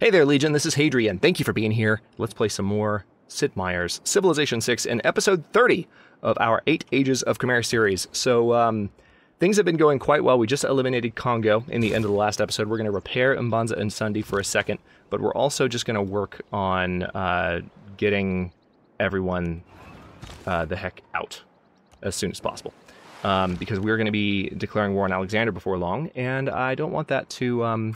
Hey there, Legion, this is Hadrian. Thank you for being here. Let's play some more Sid Meier's Civilization 6 in episode 30 of our 8 Ages of Khmer series. So, things have been going quite well. We just eliminated Congo in the end of the last episode. We're going to repair Mbanza and Sundi for a second, but we're also just going to work on getting everyone the heck out as soon as possible. Because we're going to be declaring war on Alexander before long, and I don't want that to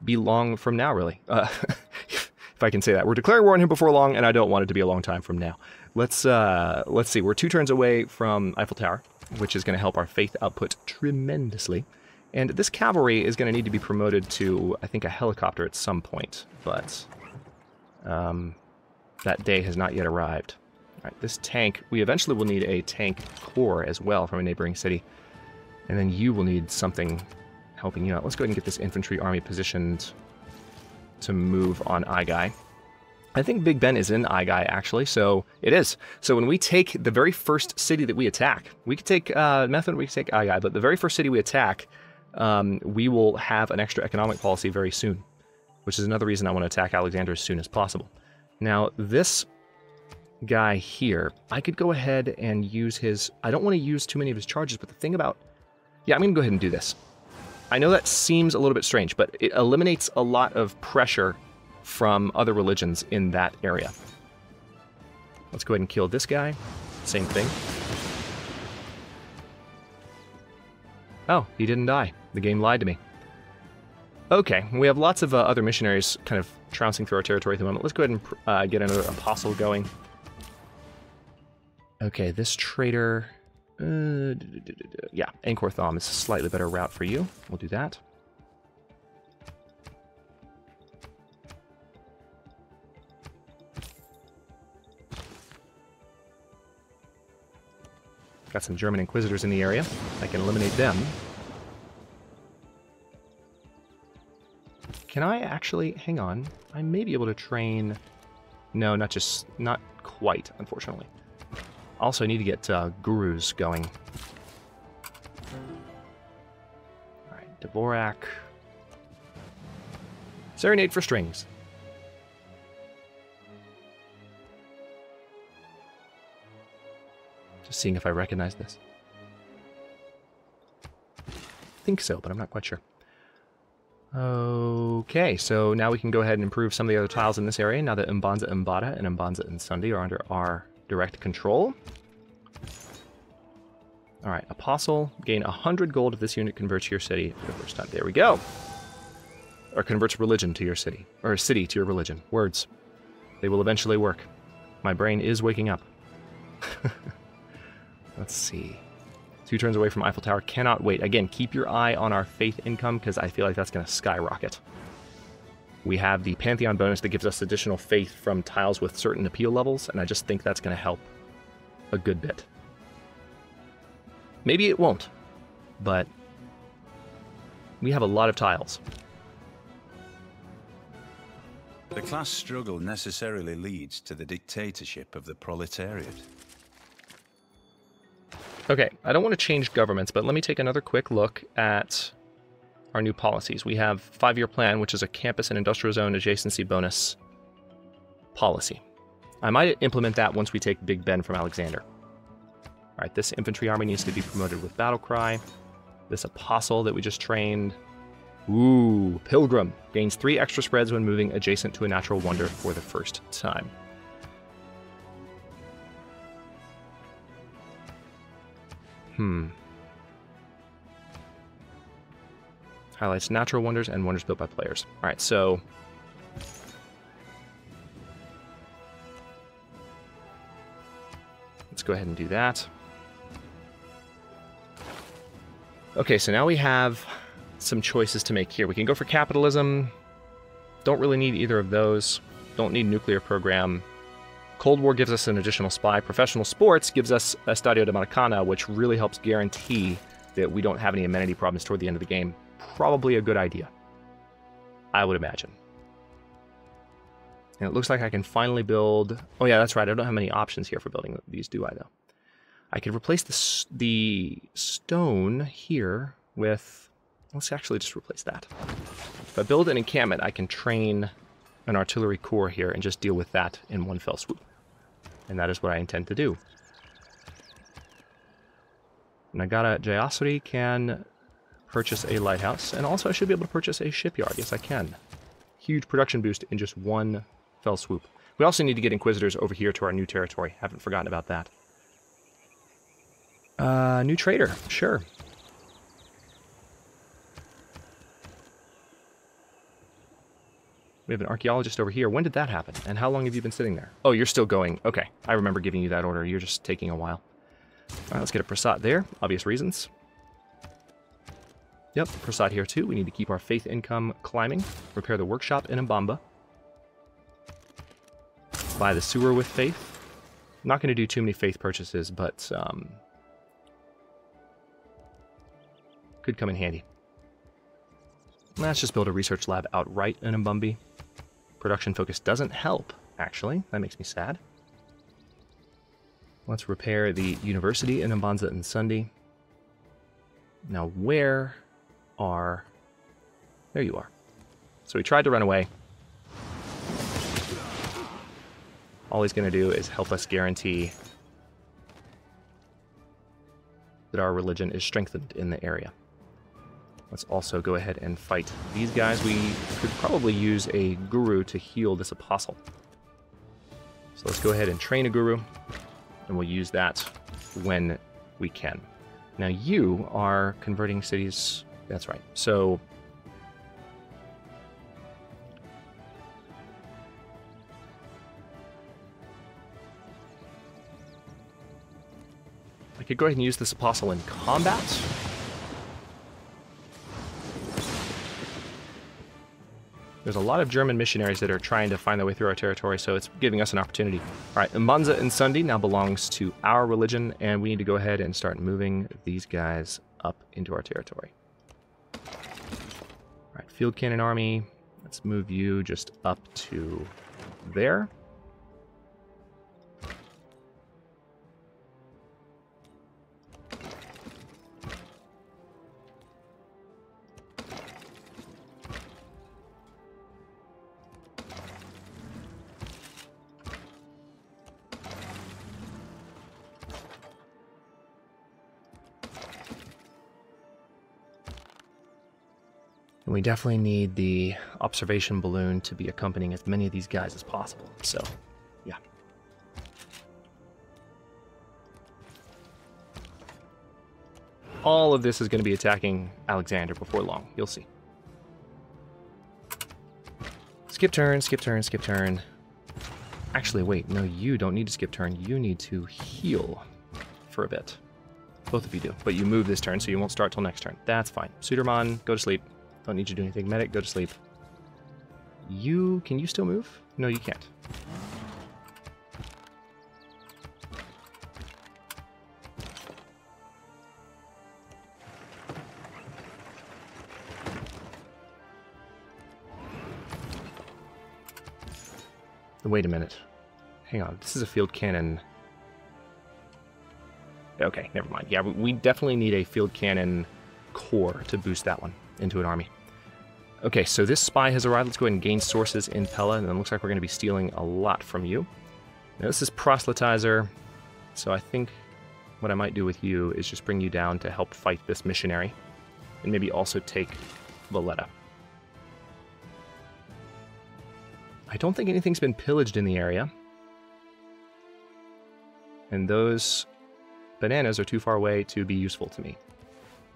be long from now, really. If I can say that. We're declaring war on him before long, and I don't want it to be a long time from now. Let's see. We're 2 turns away from Eiffel Tower, which is going to help our faith output tremendously. And this cavalry is going to need to be promoted to, I think, a helicopter at some point, but that day has not yet arrived. All right, this tank, we eventually will need a tank corps as well from a neighboring city. And then you will need something helping you out. Let's go ahead and get this infantry army positioned to move on Aigai. I think Big Ben is in Aigai, actually, so it is. So when we take the very first city that we attack, we could take Method, we could take Aigai, but the very first city we attack, we will have an extra economic policy very soon, which is another reason I want to attack Alexander as soon as possible. Now, this guy here, I could go ahead and use his... I don't want to use too many of his charges, but the thing about... Yeah, I'm going to go ahead and do this. I know that seems a little bit strange, but it eliminates a lot of pressure from other religions in that area. Let's go ahead and kill this guy. Same thing. Oh, he didn't die. The game lied to me. Okay, we have lots of other missionaries kind of trouncing through our territory at the moment. Let's go ahead and get another apostle going. Okay, this trader... yeah, Angkor Thom is a slightly better route for you. We'll do that. Got some German Inquisitors in the area. I can eliminate them. Can I actually... Hang on. I may be able to train... No, not quite, unfortunately. Also, I need to get gurus going. Alright, Dvorak. Serenade for strings. Just seeing if I recognize this. I think so, but I'm not quite sure. Okay, so now we can go ahead and improve some of the other tiles in this area, now that Mbanza Mbata and Mbanza and Sundi are under our direct control. Alright, Apostle, gain 100 gold if this unit converts your city for the first time. There we go! Or converts religion to your city. Or a city to your religion. Words. They will eventually work. My brain is waking up. Let's see. 2 turns away from Eiffel Tower. Cannot wait. Again, keep your eye on our faith income, because I feel like that's going to skyrocket. We have the Pantheon bonus that gives us additional faith from tiles with certain appeal levels, and I just think that's going to help a good bit. Maybe it won't, but we have a lot of tiles. The class struggle necessarily leads to the dictatorship of the proletariat. Okay, I don't want to change governments, but let me take another quick look at our new policies. We have 5-year plan, which is a campus and industrial zone adjacency bonus policy. I might implement that once we take Big Ben from Alexander. All right, this infantry army needs to be promoted with battle cry. This apostle that we just trained. Ooh, Pilgrim. Gains 3 extra spreads when moving adjacent to a natural wonder for the first time. Highlights natural wonders and wonders built by players. All right, so... let's go ahead and do that. Okay, so now we have some choices to make here. We can go for capitalism. Don't really need either of those. Don't need nuclear program. Cold War gives us an additional spy. Professional sports gives us Estadio de Maracana, which really helps guarantee that we don't have any amenity problems toward the end of the game. Probably a good idea, I would imagine. And it looks like I can finally build... Oh yeah, that's right. I don't have many options here for building these, do I, though? I could replace the stone here with... Let's actually just replace that. If I build an encampment, I can train an artillery corps here and just deal with that in one fell swoop. And that is what I intend to do. Nagata Jayasuri can purchase a lighthouse, and also I should be able to purchase a shipyard. Yes, I can. Huge production boost in just one fell swoop. We also need to get Inquisitors over here to our new territory. Haven't forgotten about that. New trader, sure. We have an archaeologist over here. When did that happen? And how long have you been sitting there? Oh, you're still going. Okay, I remember giving you that order. You're just taking a while. All right, let's get a Prasad there. Obvious reasons. Yep, Prasad here too. We need to keep our faith income climbing. Repair the workshop in Mbamba. Buy the sewer with faith. I'm not going to do too many faith purchases, but could come in handy. Let's just build a research lab outright in Mbumbi. Production focus doesn't help, actually. That makes me sad. Let's repair the university in Mbanza and Sundi. Now, where are... There you are. So he tried to run away. All he's going to do is help us guarantee that our religion is strengthened in the area. Let's also go ahead and fight these guys. We could probably use a guru to heal this apostle. So let's go ahead and train a guru, and we'll use that when we can. Now you are converting cities. That's right. So I could go ahead and use this apostle in combat. There's a lot of German missionaries that are trying to find their way through our territory, so it's giving us an opportunity. All right, Mbanza and Sundi now belongs to our religion, and we need to go ahead and start moving these guys up into our territory. All right, field cannon army. Let's move you just up to there. And we definitely need the observation balloon to be accompanying as many of these guys as possible. So, yeah. All of this is going to be attacking Alexander before long. You'll see. Skip turn, skip turn, skip turn. Actually, wait. No, you don't need to skip turn. You need to heal for a bit. Both of you do. But you move this turn, so you won't start till next turn. That's fine. Suderman, go to sleep. Don't need you to do anything. Medic, go to sleep. You... Can you still move? No, you can't. Wait a minute. Hang on. This is a field cannon. Okay, never mind. Yeah, we definitely need a field cannon corps to boost that one into an army. Okay, so this spy has arrived. Let's go ahead and gain sources in Pella, and it looks like we're going to be stealing a lot from you. Now, this is proselytizer, so I think what I might do with you is just bring you down to help fight this missionary, and maybe also take Valletta. I don't think anything's been pillaged in the area, and those bananas are too far away to be useful to me.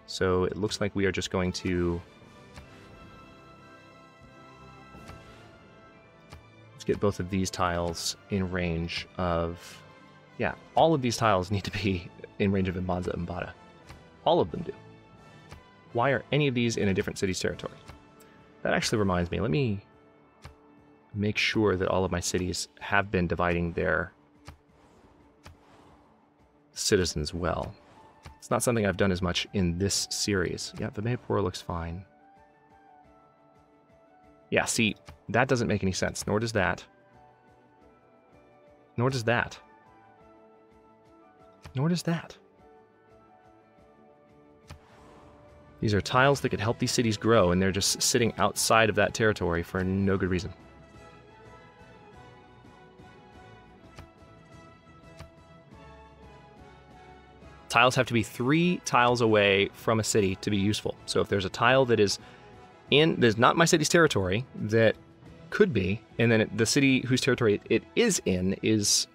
So it looks like we are just going to... Let's get both of these tiles in range of... Yeah, all of these tiles need to be in range of Mbanza and Mbada. All of them do. Why are any of these in a different city's territory? That actually reminds me, let me make sure that all of my cities have been dividing their citizens well. It's not something I've done as much in this series. Yeah, Vimayapur looks fine. Yeah, see, that doesn't make any sense. Nor does that. Nor does that. Nor does that. These are tiles that could help these cities grow, and they're just sitting outside of that territory for no good reason. Tiles have to be 3 tiles away from a city to be useful. So if there's a tile that is there's not my city's territory, that could be, and then the city whose territory it is in is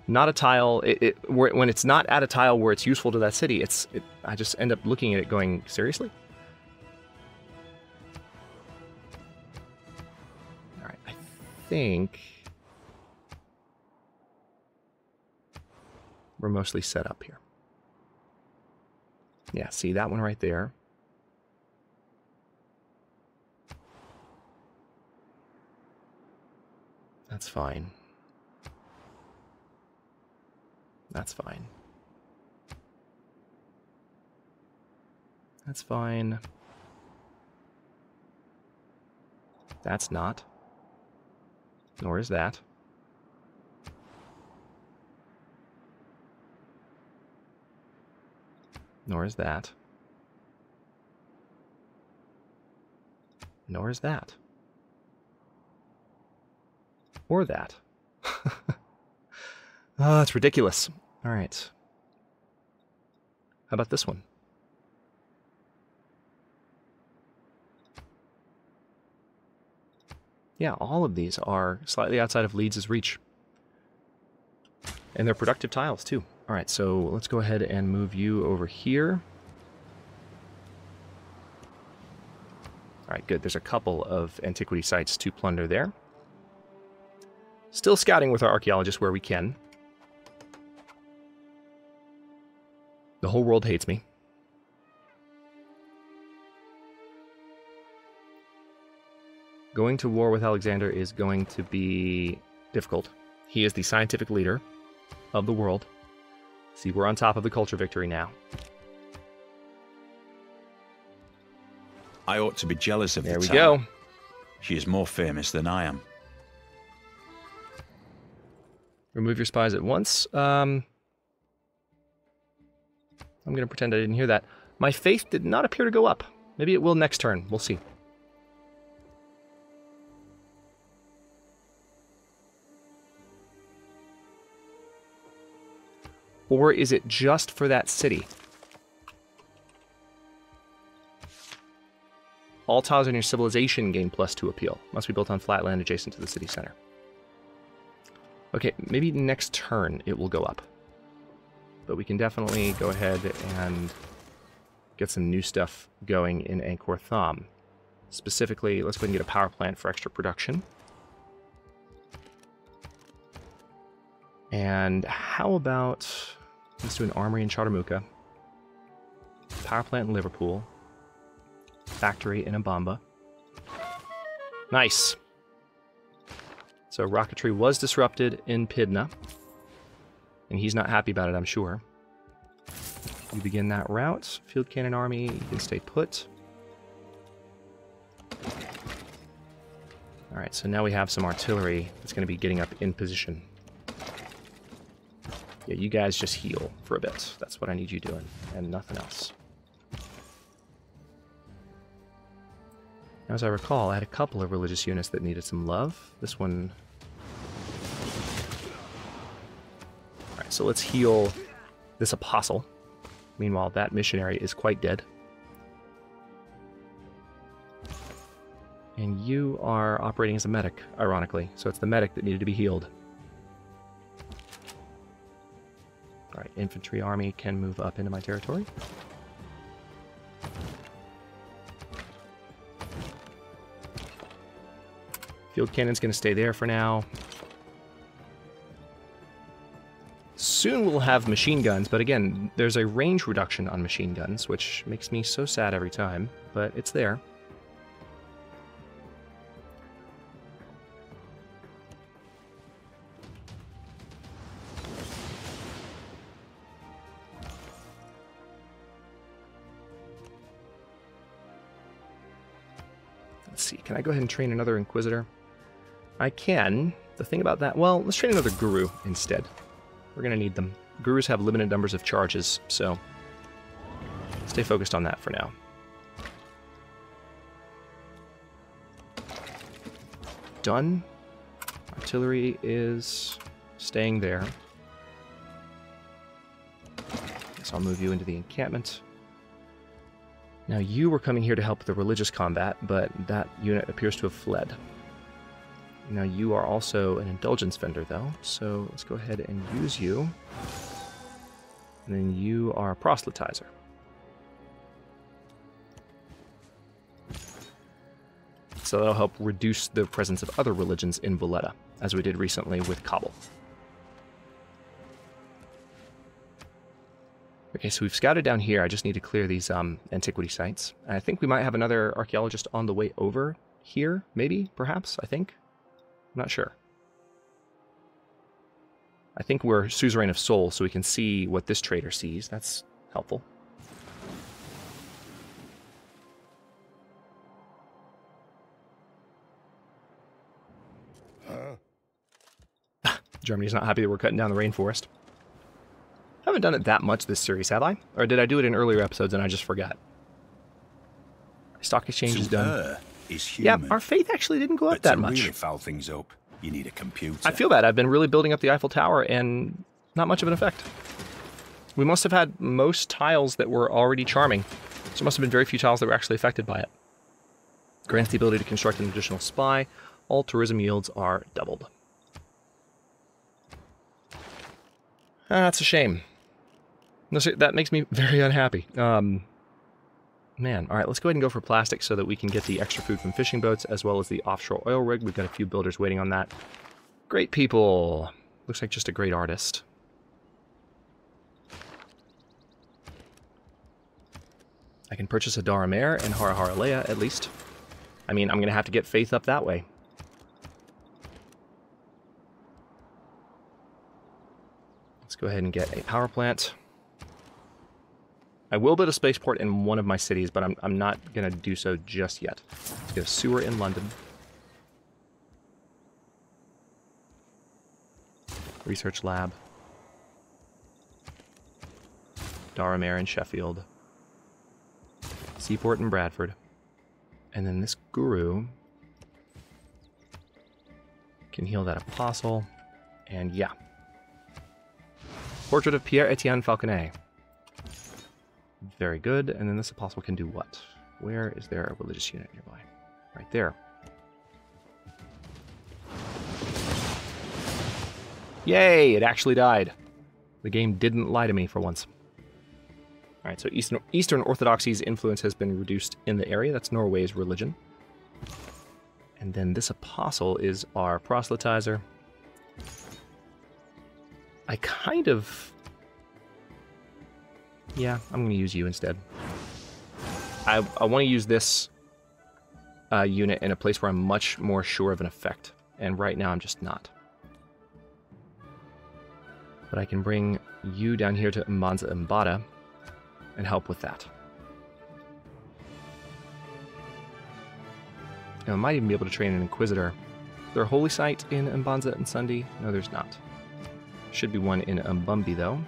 not a tile, when it's not at a tile where it's useful to that city, I just end up looking at it going, seriously? Alright, I think we're mostly set up here. Yeah, see that one right there? That's fine. That's fine. That's fine. That's not. Nor is that. Nor is that. Nor is that. Or that. Oh, that's ridiculous. All right. How about this one? Yeah, all of these are slightly outside of Leeds' reach. And they're productive tiles, too. All right, so let's go ahead and move you over here. All right, good. There's a couple of antiquity sites to plunder there. Still scouting with our archaeologists where we can. The whole world hates me. Going to war with Alexander is going to be difficult. He is the scientific leader of the world. See, we're on top of the culture victory now. I ought to be jealous of the There we tower. go. She is more famous than I am. Remove your spies at once. I'm going to pretend I didn't hear that. My faith did not appear to go up. Maybe it will next turn. We'll see. Or is it just for that city? All tiles in your civilization gain +2 appeal. Must be built on flat land adjacent to the city center. Okay, maybe next turn it will go up. But we can definitely go ahead and get some new stuff going in Angkor Thom. Specifically, let's go ahead and get a power plant for extra production. And how about, let's do an armory in Chartamuka, power plant in Liverpool, factory in Abamba. Nice! So rocketry was disrupted in Pydna, and he's not happy about it, I'm sure. You begin that route. Field cannon army, you can stay put. Alright, so now we have some artillery that's going to be getting up in position. Yeah, you guys just heal for a bit. That's what I need you doing, and nothing else. Now, as I recall, I had a couple of religious units that needed some love. This one... Alright, so let's heal this apostle. Meanwhile, that missionary is quite dead. And you are operating as a medic, ironically. So it's the medic that needed to be healed. Alright, infantry army can move up into my territory. Field cannon's going to stay there for now. Soon we'll have machine guns, but again, there's a range reduction on machine guns, which makes me so sad every time, but it's there. Let's see, can I go ahead and train another Inquisitor? I can. The thing about that, well, let's train another Guru instead. We're going to need them. Gurus have limited numbers of charges, so stay focused on that for now. done. Artillery is staying there. Guess I'll move you into the encampment. Now you were coming here to help the religious combat, but that unit appears to have fled. Now you are also an indulgence vendor, though, so let's go ahead and use you. And then you are a proselytizer. So that'll help reduce the presence of other religions in Valletta, as we did recently with Kabul. Okay, so we've scouted down here. I just need to clear these antiquity sites. And I think we might have another archaeologist on the way over here, maybe, perhaps, I think. I'm not sure. I think we're suzerain of Seoul, so we can see what this trader sees. That's helpful. Germany's not happy that we're cutting down the rainforest. Haven't done it that much this series, have I? Or did I do it in earlier episodes and I just forgot? Stock exchange is done. Yeah, our faith actually didn't go up that much. To really foul things up, you need a computer. I feel bad. I've been really building up the Eiffel Tower and not much of an effect. We must have had most tiles that were already charming. So there must have been very few tiles that were actually affected by it. Grants the ability to construct an additional spy. All tourism yields are doubled. That's a shame. That makes me very unhappy. Man, all right, let's go ahead and go for plastic so that we can get the extra food from fishing boats as well as the offshore oil rig. We've got a few builders waiting on that. Great people. Looks like just a great artist. I can purchase a TERRA Mare and Haraleia at least. I mean, I'm going to have to get faith up that way. Let's go ahead and get a power plant. I will build a spaceport in one of my cities, but I'm not going to do so just yet. Let's get a sewer in London. Research lab. TERRA Mare in Sheffield. Seaport in Bradford. And then this guru can heal that apostle. And yeah. Portrait of Pierre-Etienne Falconet. Very good. And then this apostle can do what? Where is there a religious unit nearby? Right there. Yay! It actually died. The game didn't lie to me for once. Alright, so Eastern Orthodoxy's influence has been reduced in the area. That's Norway's religion. And then this apostle is our proselytizer. I kind of... Yeah, I'm going to use you instead. I want to use this unit in a place where I'm much more sure of an effect. And right now I'm just not. But I can bring you down here to Mbanza Mbada and help with that. Now, I might even be able to train an Inquisitor. Is there a holy site in Mbanza and Sundi? No, there's not. Should be one in Mbumbi, though.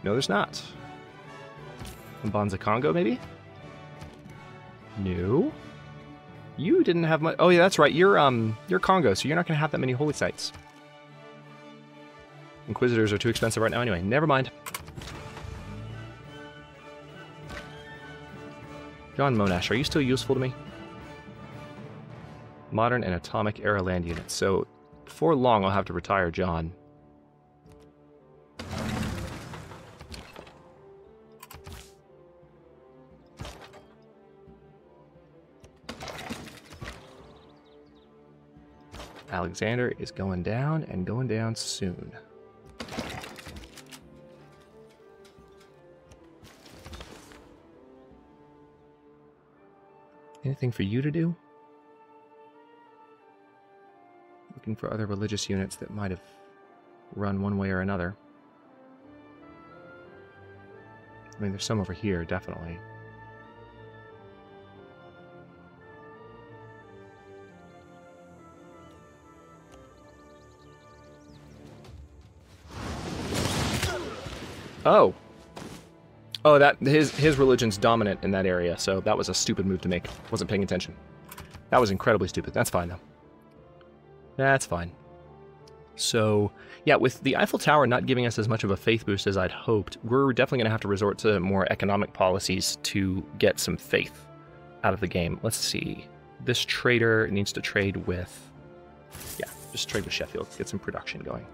No, there's not. Mbanza Congo, maybe? No. You didn't have much. Oh, yeah, that's right. You're Congo, so you're not going to have that many holy sites. Inquisitors are too expensive right now anyway. Never mind. John Monash, are you still useful to me? Modern and atomic era land units. So, before long, I'll have to retire John. Alexander is going down, and going down soon. Anything for you to do? Looking for other religious units that might have run one way or another. I mean, there's some over here, definitely. Oh. Oh, that his religion's dominant in that area, so that was a stupid move to make. Wasn't paying attention. That was incredibly stupid. That's fine, though. That's fine. So, yeah, with the Eiffel Tower not giving us as much of a faith boost as I'd hoped, we're definitely going to have to resort to more economic policies to get some faith out of the game. Let's see. This trader needs to trade with... Yeah, just trade with Sheffield. Get some production going.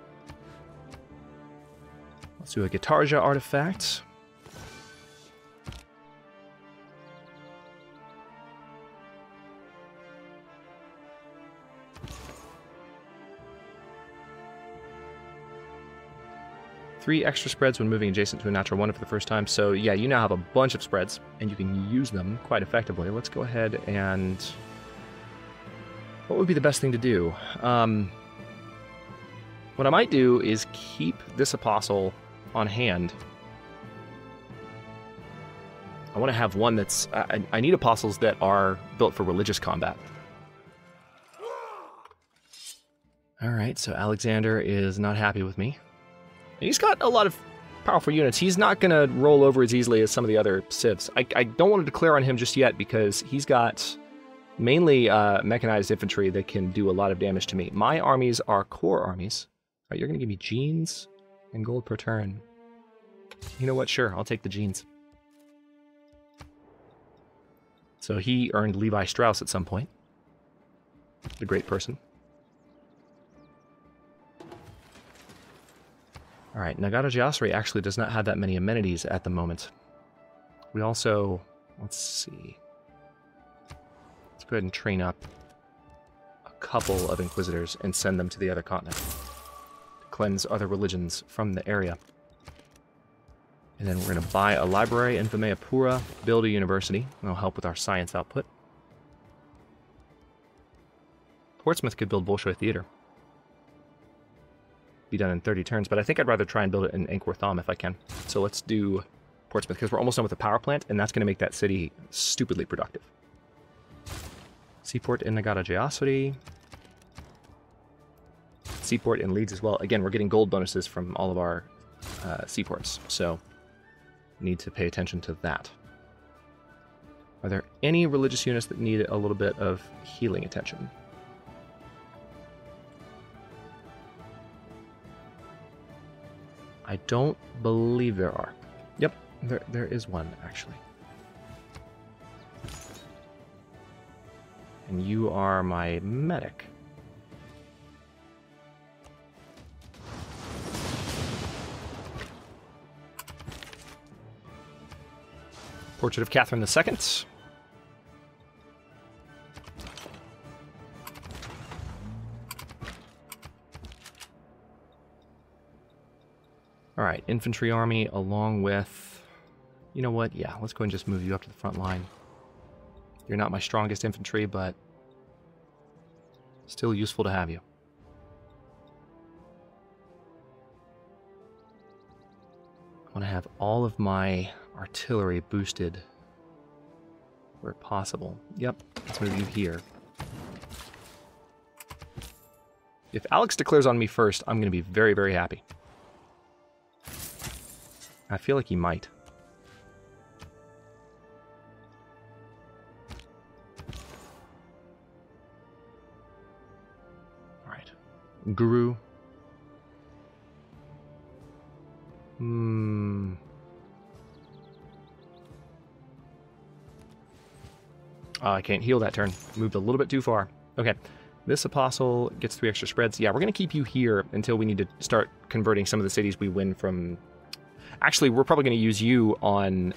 Let's do a Guitarja artifact. Three extra spreads when moving adjacent to a natural wonder for the first time. So yeah, you now have a bunch of spreads, and you can use them quite effectively. Let's go ahead and... What would be the best thing to do? What I might do is keep this Apostle on hand. I want to have one that's... I need Apostles that are built for religious combat. Alright, so Alexander is not happy with me. He's got a lot of powerful units. He's not going to roll over as easily as some of the other civs. I don't want to declare on him just yet because he's got mainly mechanized infantry that can do a lot of damage to me. My armies are core armies. All right, you're going to give me genes and gold per turn. You know what? Sure, I'll take the genes. So he earned Levi Strauss at some point. The great person. Alright, Nagata Gyasri actually does not have that many amenities at the moment. We also... Let's see. Let's go ahead and train up a couple of Inquisitors and send them to the other continent. To cleanse other religions from the area. And then we're going to buy a library in Vimayapura, build a university. That'll help with our science output. Portsmouth could build Bolshoi Theater. Be done in 30 turns, but I think I'd rather try and build it in Angkor Thom if I can. So let's do Portsmouth, because we're almost done with the power plant, and that's going to make that city stupidly productive. Seaport in Nagata Gyasri. Seaport in Leeds as well. Again, we're getting gold bonuses from all of our seaports, so need to pay attention to that. Are there any religious units that need a little bit of healing attention? I don't believe there are. Yep, there is one, actually. And you are my medic. Portrait of Catherine II. Alright, infantry army along with... You know what? Yeah, let's go and just move you up to the front line. You're not my strongest infantry, but still useful to have you. I want to have all of my artillery boosted where possible. Yep, let's move you here. If Alex declares on me first, I'm going to be very, very happy. I feel like he might. Alright. Guru. Oh, I can't heal that turn. Moved a little bit too far. Okay. This apostle gets 3 extra spreads. Yeah, we're going to keep you here until we need to start converting some of the cities we win from... Actually, we're probably going to use you on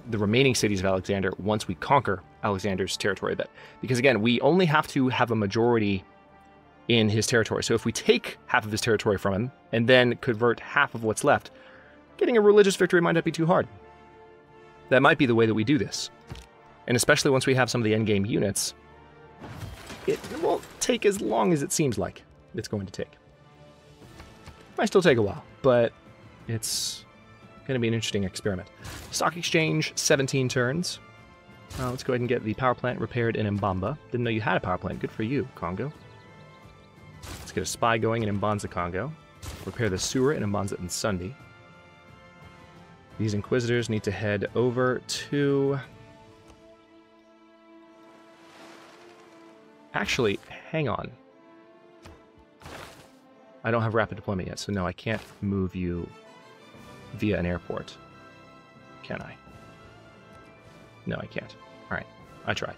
the remaining cities of Alexander once we conquer Alexander's territory a bit. Because again, we only have to have a majority in his territory. So if we take half of his territory from him and then convert half of what's left, getting a religious victory might not be too hard. That might be the way that we do this. And especially once we have some of the endgame units, it won't take as long as it seems like it's going to take. Might still take a while, but it's going to be an interesting experiment. Stock exchange, 17 turns. Let's go ahead and get the power plant repaired in Mbamba. Didn't know you had a power plant. Good for you, Congo. Let's get a spy going in Mbanza, Congo. Repair the sewer in Mbanza and Sundi. These Inquisitors need to head over to... Actually, hang on. I don't have rapid deployment yet, so no, I can't move you via an airport. Can I? No, I can't. Alright, I tried.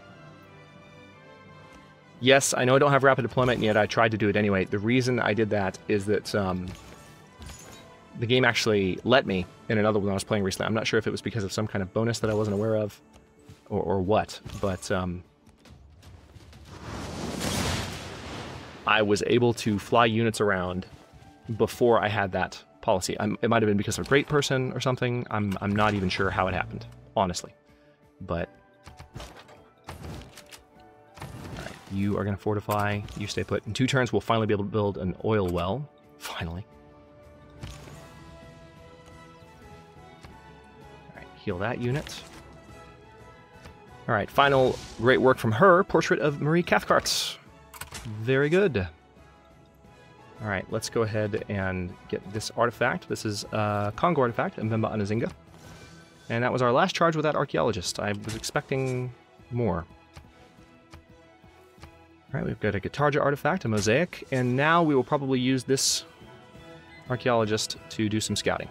Yes, I know I don't have rapid deployment, and yet I tried to do it anyway. The reason I did that is that the game actually let me in another one I was playing recently. I'm not sure if it was because of some kind of bonus that I wasn't aware of, or what, but I was able to fly units around before I had that policy. It might have been because of a great person or something. I'm not even sure how it happened, honestly. But all right, you are going to fortify. You stay put. In 2 turns, we'll finally be able to build an oil well. Finally. All right, heal that unit. All right, final great work from her. Portrait of Marie Cathcart. Very good. All right, let's go ahead and get this artifact. This is a Congo artifact, Mbemba Anazinga. And that was our last charge with that archaeologist. I was expecting more. All right, we've got a Guitarja artifact, a mosaic, and now we will probably use this archaeologist to do some scouting.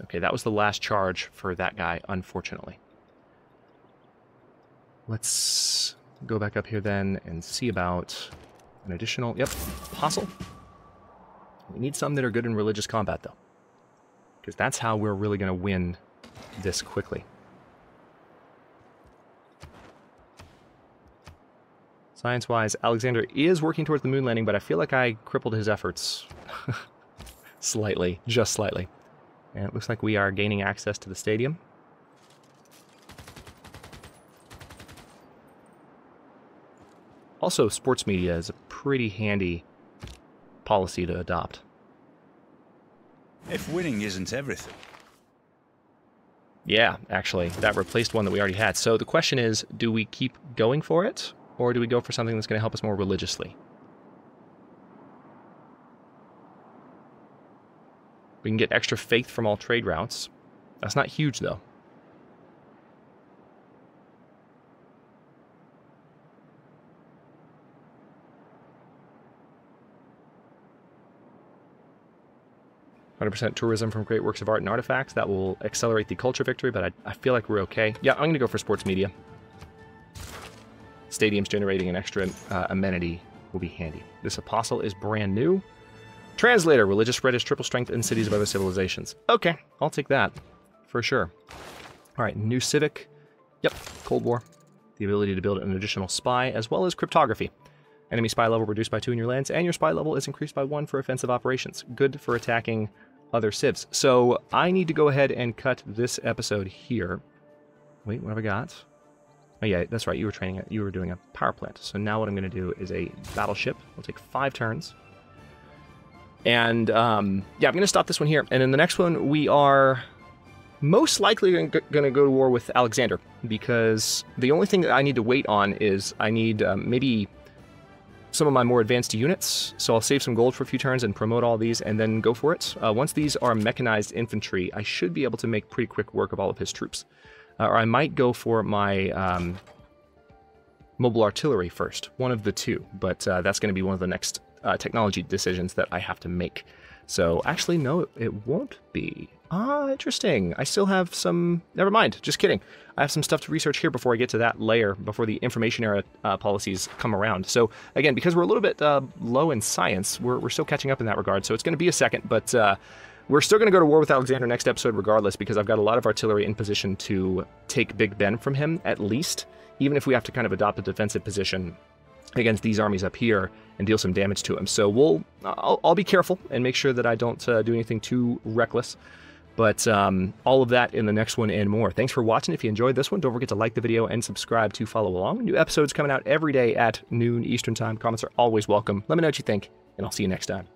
Okay, that was the last charge for that guy, unfortunately. Let's go back up here then and see about an additional... Yep, apostle. We need some that are good in religious combat, though. Because that's how we're really going to win this quickly. Science-wise, Alexander is working towards the moon landing, but I feel like I crippled his efforts. Slightly, just slightly. And it looks like we are gaining access to the stadium. Also, sports media is a pretty handy policy to adopt. If winning isn't everything. Yeah, actually, that replaced one that we already had. So the question is, do we keep going for it, or do we go for something that's going to help us more religiously? We can get extra faith from all trade routes. That's not huge, though. "100% tourism from great works of art and artifacts." That will accelerate the culture victory, but I feel like we're okay. Yeah, I'm going to go for sports media. Stadiums generating an extra amenity will be handy. This apostle is brand new. Translator, religious spread is triple strength in cities of other civilizations. Okay, I'll take that, for sure. All right, new civic. Yep, Cold War. The ability to build an additional spy, as well as cryptography. Enemy spy level reduced by 2 in your lands, and your spy level is increased by 1 for offensive operations. Good for attacking other civs. So I need to go ahead and cut this episode here. Wait, what have I got? Oh yeah, that's right, you were doing a power plant. So now what I'm going to do is a battleship. It'll take 5 turns. And, yeah, I'm going to stop this one here. And in the next one, we are most likely going to go to war with Alexander. Because the only thing that I need to wait on is I need maybe some of my more advanced units. So I'll save some gold for a few turns and promote all these and then go for it. Once these are mechanized infantry, I should be able to make pretty quick work of all of his troops. Or I might go for my mobile artillery first. One of the two. But that's going to be one of the next... technology decisions that I have to make. So, actually, no, it won't be. Ah, interesting. I still have some... Never mind, just kidding. I have some stuff to research here before I get to that layer, before the information era policies come around. So, again, because we're a little bit low in science, we're still catching up in that regard, so it's going to be a second, but we're still going to go to war with Alexander next episode regardless, because I've got a lot of artillery in position to take Big Ben from him, at least, even if we have to kind of adopt a defensive position against these armies up here and deal some damage to him. So I'll be careful and make sure that I don't do anything too reckless. But all of that in the next one and more. Thanks for watching. If you enjoyed this one, don't forget to like the video and subscribe to follow along. New episodes coming out every day at noon Eastern Time. Comments are always welcome. Let me know what you think, and I'll see you next time.